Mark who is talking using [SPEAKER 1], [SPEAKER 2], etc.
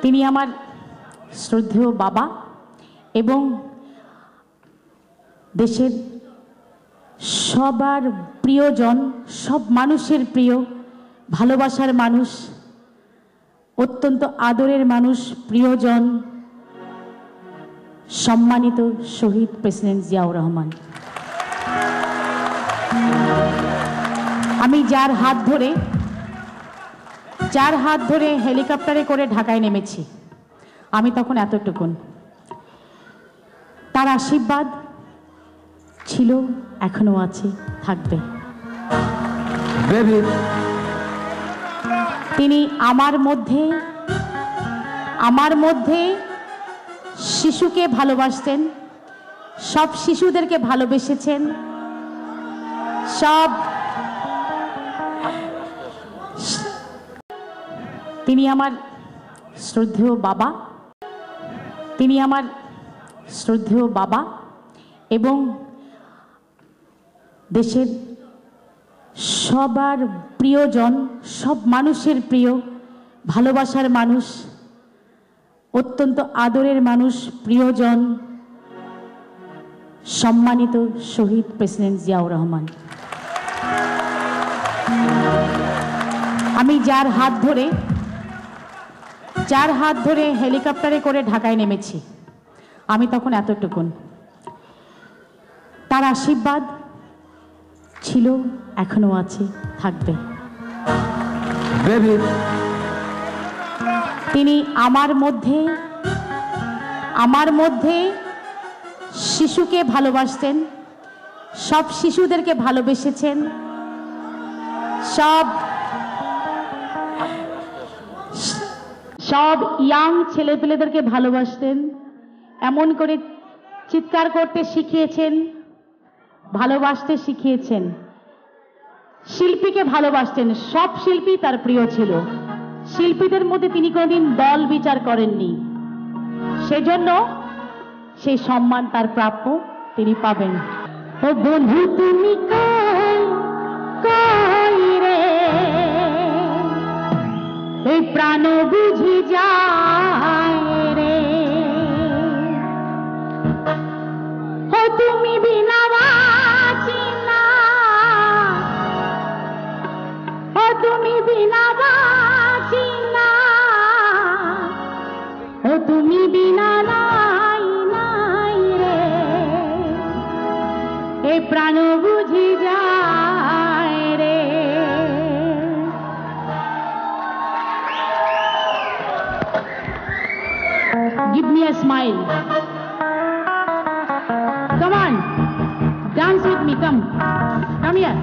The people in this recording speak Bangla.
[SPEAKER 1] তিনি আমার শ্রদ্ধেয় বাবা এবং দেশের সবার প্রিয়জন, সব মানুষের প্রিয়, ভালোবাসার মানুষ, অত্যন্ত আদরের মানুষ, প্রিয়জন, সম্মানিত শহীদ প্রেসিডেন্ট জিয়াউর রহমান। আমি যার হাত ধরে হেলিকপ্টারে করে ঢাকায় নেমেছি, আমি তখন এতটুকুন। তার আশীর্বাদ ছিল, এখনো আছে, থাকবে। তিনি আমার মধ্যে শিশুকে ভালোবাসতেন, সব শিশুদেরকে ভালোবেসেছেন, তিনি আমার শ্রদ্ধেয় বাবা এবং দেশের সবার প্রিয়জন, সব মানুষের প্রিয়, ভালোবাসার মানুষ, অত্যন্ত আদরের মানুষ, প্রিয়জন, সম্মানিত শহীদ প্রেসিডেন্ট জিয়াউর রহমান। আমি যার হাত ধরে হেলিকপ্টারে করে ঢাকায় নেমেছি, আমি তখন এতটুকুন। তার আশীর্বাদ ছিল, এখনো আছে, থাকবে। তিনি আমার মধ্যে শিশুকে ভালোবাসতেন, সব শিশুদেরকে ভালোবেসেছেন, সব ইয়াং ছেলেপেলেদেরকে ভালোবাসতেন, এমন করে চিৎকার করতে শিখিয়েছেন, ভালোবাসতে শিখিয়েছেন। শিল্পীকে ভালোবাসতেন, সব শিল্পী তার প্রিয় ছিল। শিল্পীদের মধ্যে তিনি কোনোদিন দল বিচার করেননি, সেজন্য সেই সম্মান তার প্রাপ্য, তিনি পাবেন। ও বন্ধু তুমি কই রে, এই প্রাণ বুঝি যায় রে, ও তুমি বিনা বাঁচি না, ও তুমি বিনা বাঁচি না, ও তুমি বিনা নাই নাই রে, এই প্রাণ বুঝি যায় রে। Give me a smile. Come on, dance with me. Come here.